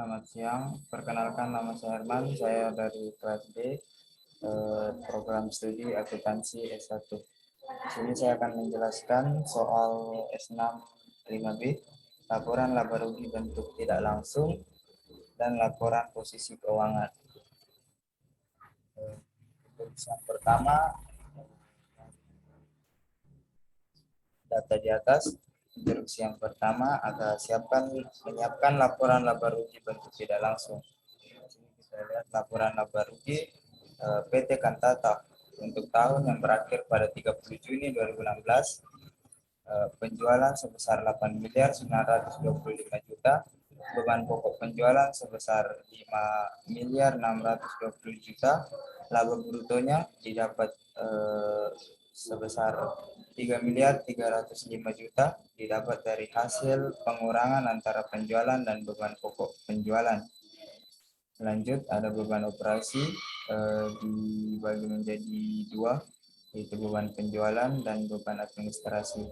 Selamat siang, perkenalkan nama saya Herman, saya dari kelas D, program studi akuntansi S1. Di sini saya akan menjelaskan soal S6 5B, laporan laba rugi bentuk tidak langsung, dan laporan posisi keuangan. Untuk yang pertama, data di atas. Instruksi yang pertama adalah menyiapkan laporan laba rugi bentuk tidak langsung. Kita lihat laporan laba rugi PT Kantata untuk tahun yang berakhir pada 30 Juni 2016, penjualan sebesar 8 miliar 925 juta, beban pokok penjualan sebesar 5 miliar 620 juta, laba brutonya didapat sebesar 3 miliar 305 juta, didapat dari hasil pengurangan antara penjualan dan beban pokok penjualan. Lanjut, ada beban operasi dibagi menjadi dua, yaitu beban penjualan dan beban administrasi.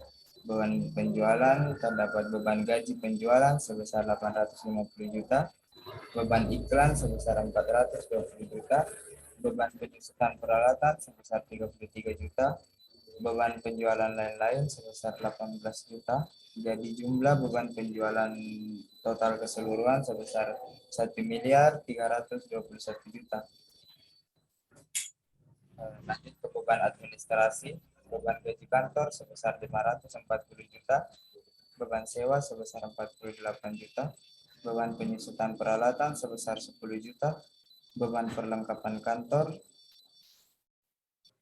Beban penjualan terdapat beban gaji penjualan sebesar 850 juta, beban iklan sebesar 420 juta, beban penyusutan peralatan sebesar 33 juta, beban penjualan lain-lain sebesar 18 juta. Jadi jumlah beban penjualan total keseluruhan sebesar 1 miliar 321 juta. Lanjut ke beban administrasi, beban gaji kantor sebesar 540 juta, beban sewa sebesar 48 juta, beban penyusutan peralatan sebesar 10 juta, beban perlengkapan kantor,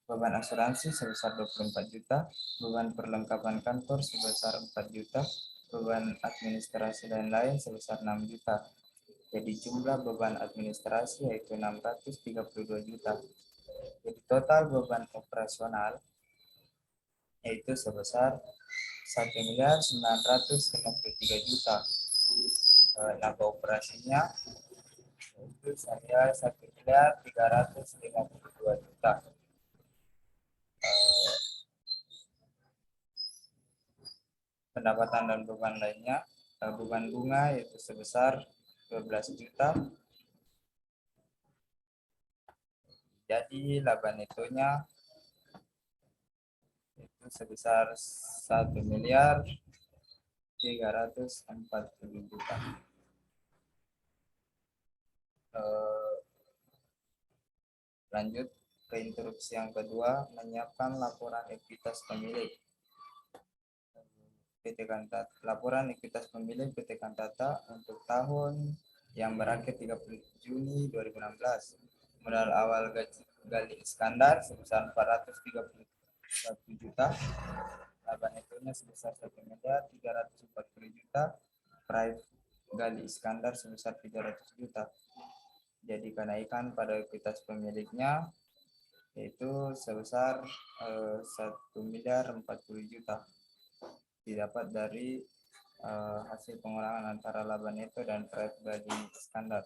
beban asuransi sebesar 24 juta, beban perlengkapan kantor sebesar 4 juta, beban administrasi lain-lain sebesar 6 juta. Jadi jumlah beban administrasi yaitu 632 juta. Jadi total beban operasional yaitu sebesar 1 miliar 953 juta. Laba operasinya itu saya 1 miliar 352 juta. Pendapatan dan beban lainnya, beban bunga yaitu sebesar 12 juta. Jadi laba netonya itu sebesar 1 miliar 340 juta. Lanjut ke instruksi yang kedua, menyiapkan laporan ekuitas pemilik PT Kantata. Laporan ekuitas pemilik PT Kantata untuk tahun yang berakhir 30 Juni 2016. Modal awal Gali Iskandar sebesar 431 juta. Laba netonya sebesar 1 miliar 340 juta. Price Gali Iskandar sebesar 300 juta. Jadi kenaikan pada ekuitas pemiliknya yaitu sebesar 1 miliar 40 juta, didapat dari hasil pengurangan antara laba neto dan price Gali Iskandar.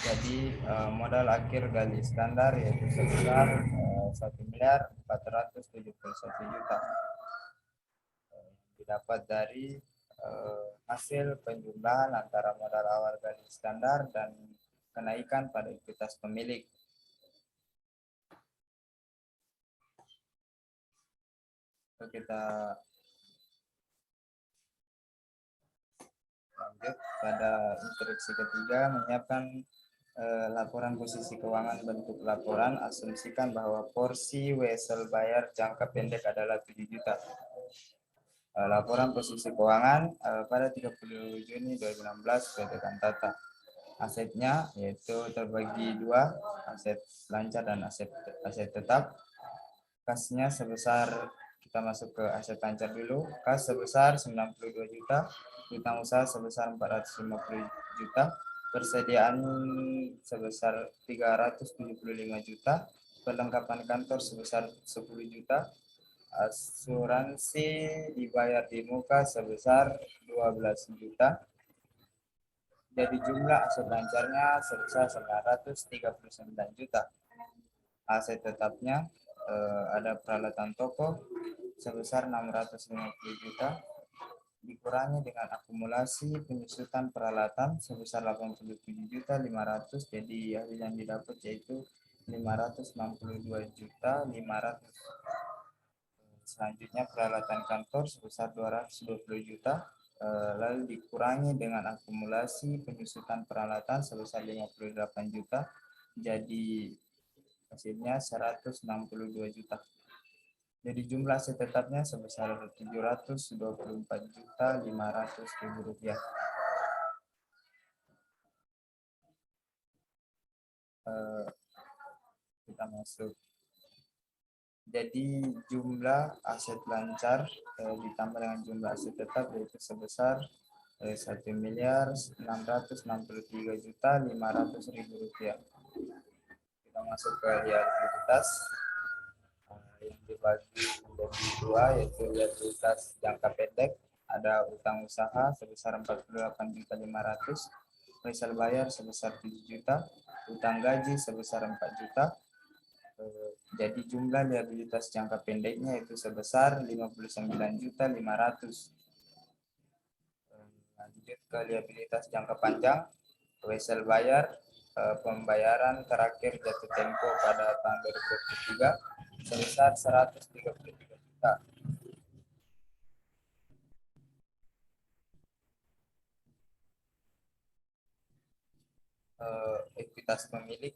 Jadi modal akhir Gali Iskandar yaitu sebesar 1 miliar 471 juta, didapat dari hasil penjumlahan antara modal awal Gali Iskandar dan kenaikan pada ekuitas pemilik. Kita lanjut pada instruksi ketiga, menyiapkan laporan posisi keuangan. Bentuk laporan, asumsikan bahwa porsi wesel bayar jangka pendek adalah 7 juta. Laporan posisi keuangan pada 30 Juni 2016 PT Kantata. Asetnya yaitu terbagi dua, aset lancar dan aset tetap. Kasnya sebesar, kita masuk ke aset lancar dulu, kas sebesar 92 juta, utang usaha sebesar 450 juta, persediaan sebesar 375 juta, perlengkapan kantor sebesar 10 juta, asuransi dibayar di muka sebesar 12 juta. Jadi jumlah aset lancarnya sebesar 939 juta. Aset tetapnya ada peralatan toko sebesar 650 juta, dikurangi dengan akumulasi penyusutan peralatan sebesar 87.500.000. Jadi hasil yang didapat yaitu 562.500.000. Selanjutnya peralatan kantor sebesar 220 juta, lalu dikurangi dengan akumulasi penyusutan peralatan sebesar 58 juta, jadi hasilnya 162 juta. Jadi jumlah aset tetapnya sebesar 724.500.000 rupiah. Kita masuk. Jadi jumlah aset lancar ditambah dengan jumlah aset tetap yaitu sebesar 1.663.500.000 rupiah. Kita masuk ke liabilitas yang dibagi menjadi dua, yaitu liabilitas jangka pendek. Ada utang usaha sebesar 48.500.000, faisal bayar sebesar 7 juta, utang gaji sebesar 4 juta. Jadi jumlah liabilitas jangka pendeknya itu sebesar 59.500.000. Lanjut ke liabilitas jangka panjang, faisal bayar pembayaran terakhir jatuh tempo pada tahun 2023 sebesar 133 juta. Ekuitas pemilik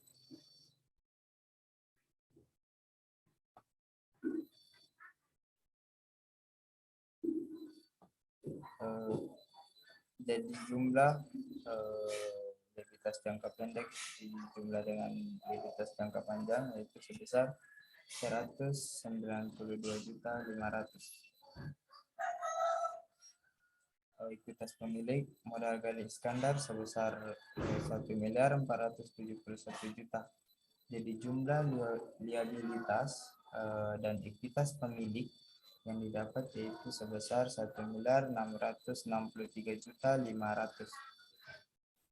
jadi jumlah likuiditas jangka pendek dijumlah dengan likuiditas jangka panjang yaitu sebesar 192.500.000. Likuiditas pemilik modal Gali Iskandar sebesar 1.471.000.000. Jadi jumlah liabilitas dan ekuitas pemilik yang didapat yaitu sebesar 1.663.500.000.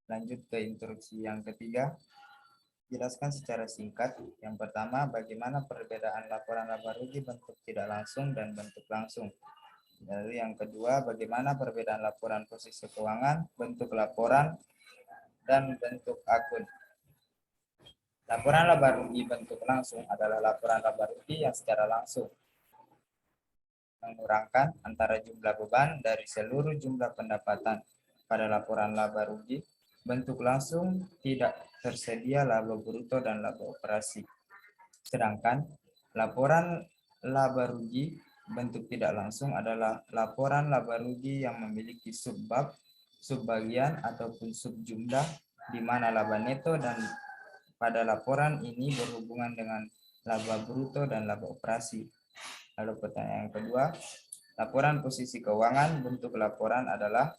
Lanjut ke instruksi yang ketiga. Jelaskan secara singkat. Yang pertama, bagaimana perbedaan laporan laba rugi bentuk tidak langsung dan bentuk langsung. Lalu yang kedua, bagaimana perbedaan laporan posisi keuangan, bentuk laporan, dan bentuk akun. Laporan laba rugi bentuk langsung adalah laporan laba rugi yang secara langsung mengurangkan antara jumlah beban dari seluruh jumlah pendapatan. Pada laporan laba rugi bentuk langsung tidak tersedia laba bruto dan laba operasi. Sedangkan laporan laba rugi bentuk tidak langsung adalah laporan laba rugi yang memiliki subbab, subbagian ataupun subjumlah di mana laba neto dan pada laporan ini berhubungan dengan laba bruto dan laba operasi. Lalu pertanyaan yang kedua, laporan posisi keuangan bentuk laporan adalah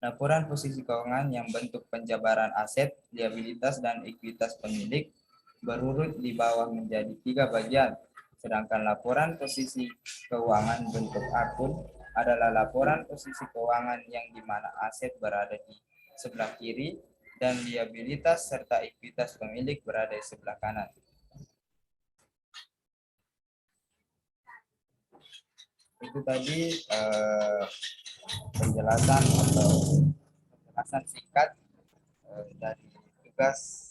laporan posisi keuangan yang bentuk penjabaran aset, liabilitas, dan ekuitas pemilik berurut di bawah menjadi 3 bagian. Sedangkan laporan posisi keuangan bentuk akun adalah laporan posisi keuangan yang di mana aset berada di sebelah kiri dan liabilitas serta ekuitas pemilik berada di sebelah kanan. Itu tadi penjelasan singkat dari tugas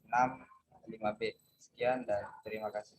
6 5B. Sekian dan terima kasih.